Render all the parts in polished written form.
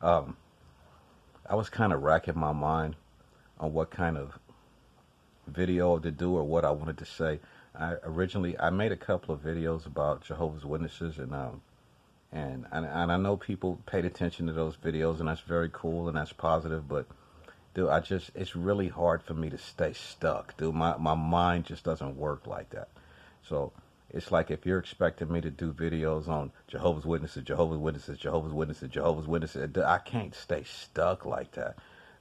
Um, I was kind of racking my mind on what kind of video to do or what I wanted to say. I made a couple of videos about Jehovah's Witnesses, and I know people paid attention to those videos, and that's very cool and that's positive. But dude, it's really hard for me to stay stuck, dude. My mind just doesn't work like that. So it's like if you're expecting me to do videos on Jehovah's Witnesses, Jehovah's Witnesses, Jehovah's Witnesses, Jehovah's Witnesses, I can't stay stuck like that.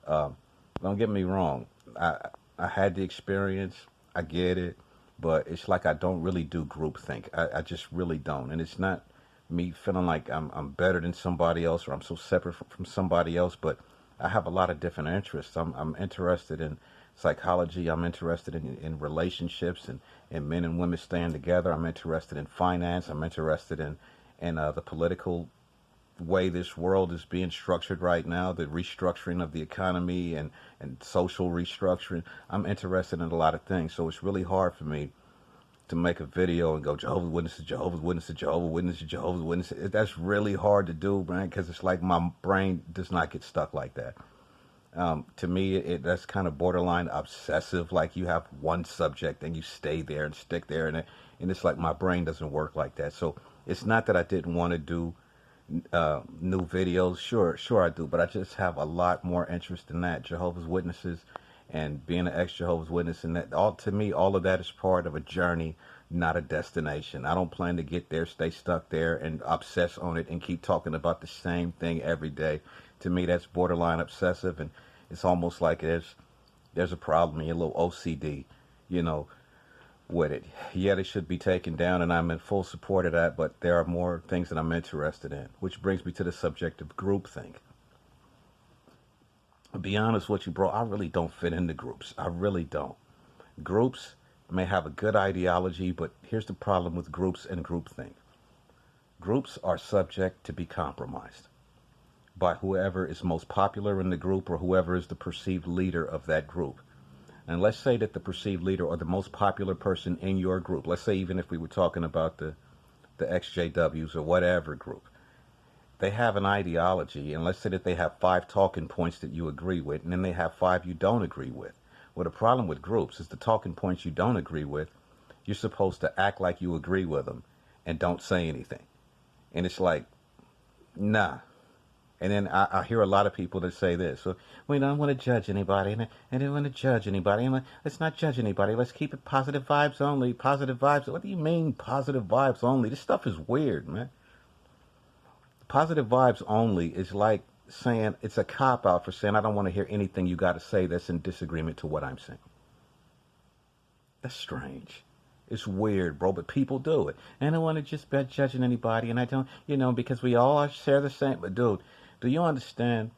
Um, don't get me wrong. I had the experience. I get it, but it's like I don't really do groupthink. I just really don't, and it's not me feeling like I'm better than somebody else or I'm so separate from somebody else. But I have a lot of different interests. I'm interested in psychology. I'm interested in relationships and men and women staying together. I'm interested in finance. I'm interested in the political way this world is being structured right now, the restructuring of the economy and social restructuring. I'm interested in a lot of things. So it's really hard for me to make a video and go Jehovah's Witnesses, Jehovah's Witnesses, Jehovah's Witnesses, Jehovah's Witnesses. That's really hard to do, man, because it's like my brain does not get stuck like that. To me, that's kind of borderline obsessive. Like you have one subject and you stay there and stick there, and it's like my brain doesn't work like that. So it's not that I didn't want to do new videos. Sure I do, but I just have a lot more interest in that Jehovah's Witnesses and being an ex Jehovah's Witness, and that all to me, all of that is part of a journey, not a destination. I don't plan to get there, stay stuck there, and obsess on it and keep talking about the same thing every day. To me, that's borderline obsessive, and it's almost like there's a problem, a little OCD, you know, with it. Yeah, they should be taken down, and I'm in full support of that, but there are more things that I'm interested in, which brings me to the subject of groupthink. To be honest with you, bro, I really don't fit into groups. I really don't. Groups may have a good ideology, but here's the problem with groups and groupthink. Groups are subject to be compromised by whoever is most popular in the group or whoever is the perceived leader of that group. And let's say that the perceived leader or the most popular person in your group, let's say even if we were talking about the XJWs or whatever group, they have an ideology, and let's say that they have five talking points that you agree with, and then they have five you don't agree with. Well, the problem with groups is the talking points you don't agree with, you're supposed to act like you agree with them and don't say anything. And it's like, nah. And then I hear a lot of people that say this. So we don't want to judge anybody, and I don't want to judge anybody. And let's not judge anybody. Let's keep it positive vibes only. Positive vibes. What do you mean positive vibes only? This stuff is weird, man. Positive vibes only is like saying it's a cop out for saying I don't want to hear anything you got to say that's in disagreement to what I'm saying. That's strange. It's weird, bro, but people do it. And I don't want to just be judging anybody, and I don't, because we all share the same. But dude, do you understand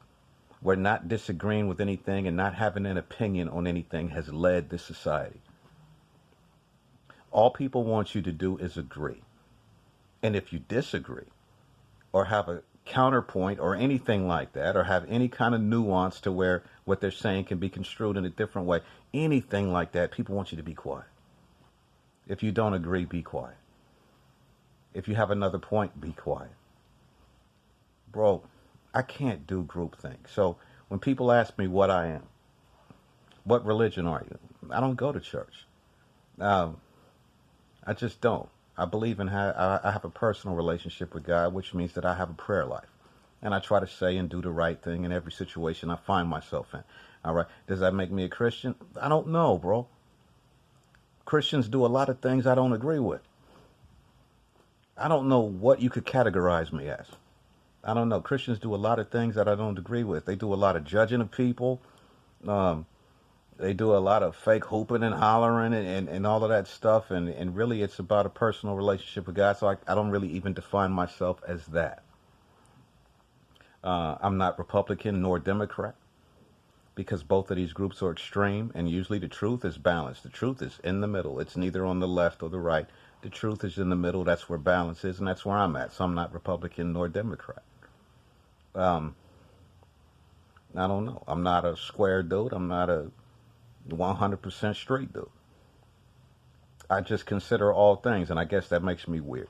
where not disagreeing with anything and not having an opinion on anything has led this society? All people want you to do is agree. And if you disagree or have a counterpoint or anything like that, or have any kind of nuance to where what they're saying can be construed in a different way, anything like that, people want you to be quiet. If you don't agree, be quiet. If you have another point, be quiet. Bro, I can't do groupthink. So when people ask me what I am, what religion are you? I don't go to church. Um, I just don't. I believe in I have a personal relationship with God, which means that I have a prayer life. And I try to say and do the right thing in every situation I find myself in. All right. Does that make me a Christian? I don't know, bro. Christians do a lot of things I don't agree with. I don't know what you could categorize me as. I don't know. Christians do a lot of things that I don't agree with. They do a lot of judging of people. Um, they do a lot of fake hooping and hollering and all of that stuff. And really, it's about a personal relationship with God. So I don't really even define myself as that. I'm not Republican nor Democrat because both of these groups are extreme. And usually the truth is balanced. The truth is in the middle. It's neither on the left or the right. The truth is in the middle. That's where balance is. And that's where I'm at. So I'm not Republican nor Democrat. Um, I don't know. I'm not a square dude. I'm not a 100% straight dude. I just consider all things, and I guess that makes me weird.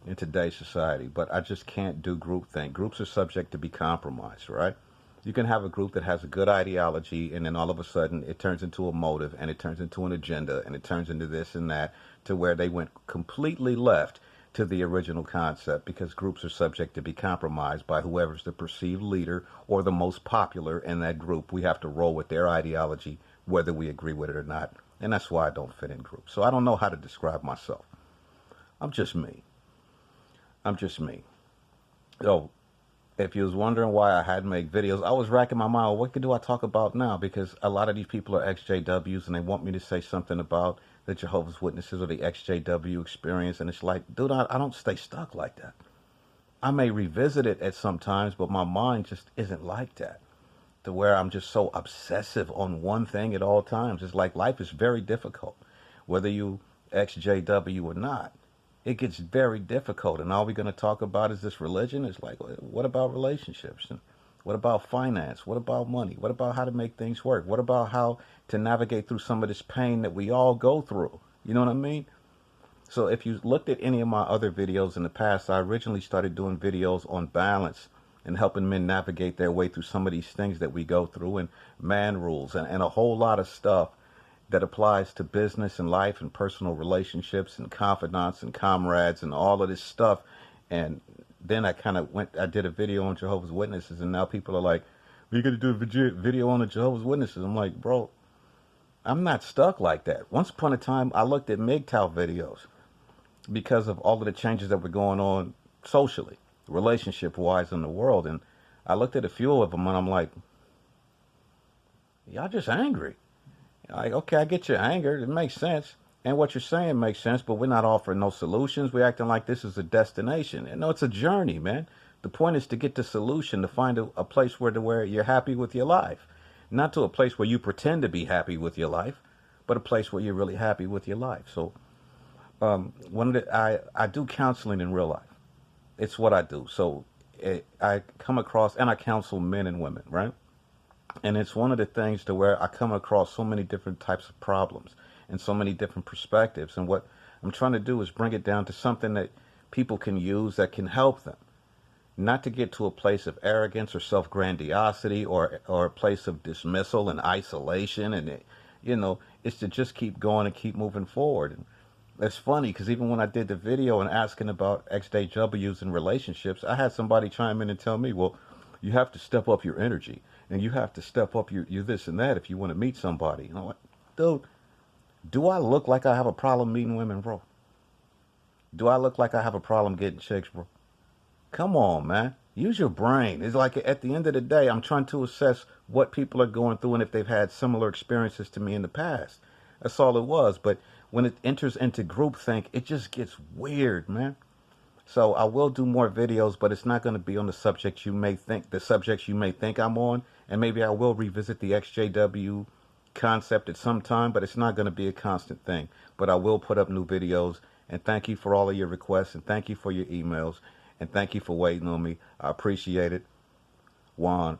in today's society, but I just can't do groupthink. Groups are subject to be compromised, right? You can have a group that has a good ideology, and then all of a sudden it turns into a motive, and it turns into an agenda, and it turns into this and that, to where they went completely left to the original concept, because groups are subject to be compromised by whoever's the perceived leader or the most popular in that group. We have to roll with their ideology, whether we agree with it or not. And that's why I don't fit in groups. So I don't know how to describe myself. I'm just me. I'm just me. So if you was wondering why I hadn't made videos, I was racking my mind, well, what do I talk about now? Because a lot of these people are XJWs and they want me to say something about the Jehovah's Witnesses or the XJW experience. And it's like, dude, I don't stay stuck like that. I may revisit it at some times, but my mind just isn't like that, to where I'm just so obsessive on one thing at all times. It's like life is very difficult, whether you XJW or not. It gets very difficult, and all we're going to talk about is this religion. It's like, what about relationships? And what about finance? What about money? What about how to make things work? What about how to navigate through some of this pain that we all go through? You know what I mean? So if you looked at any of my other videos in the past, I originally started doing videos on balance and helping men navigate their way through some of these things that we go through, and man rules, and a whole lot of stuff that applies to business and life and personal relationships and confidants and comrades and all of this stuff. And then I did a video on Jehovah's Witnesses, and now people are like, we're going to do a video on the Jehovah's Witnesses. I'm like, bro, I'm not stuck like that. Once upon a time, I looked at MGTOW videos because of all of the changes that were going on socially, relationship-wise in the world. And I looked at a few of them, and I'm like, y'all just angry. Like, okay, I get your anger. It makes sense. And what you're saying makes sense, but we're not offering no solutions. We're acting like this is a destination. And no, it's a journey, man. The point is to get the solution, to find a place where you're happy with your life. Not to a place where you pretend to be happy with your life, but a place where you're really happy with your life. So I do counseling in real life. It's what I do. So I come across, and I counsel men and women, right? And it's one of the things to where I come across so many different types of problems and so many different perspectives. And what I'm trying to do is bring it down to something that people can use that can help them. Not to get to a place of arrogance or self-grandiosity or a place of dismissal and isolation. And, it's to just keep going and keep moving forward. And it's funny because even when I did the video and asking about XJWs and relationships, I had somebody chime in and tell me, well, you have to step up your energy. And you have to step up your this and that if you want to meet somebody. And I'm like, dude, do I look like I have a problem meeting women, bro? Do I look like I have a problem getting chicks, bro? Come on, man. Use your brain. It's like at the end of the day, I'm trying to assess what people are going through and if they've had similar experiences to me in the past. That's all it was. But when it enters into groupthink, it just gets weird, man. So I will do more videos, but it's not going to be on the subjects you may think I'm on. And maybe I will revisit the XJW concept at some time, but it's not going to be a constant thing. But I will put up new videos. And thank you for all of your requests, and thank you for your emails, and thank you for waiting on me. I appreciate it. Juan.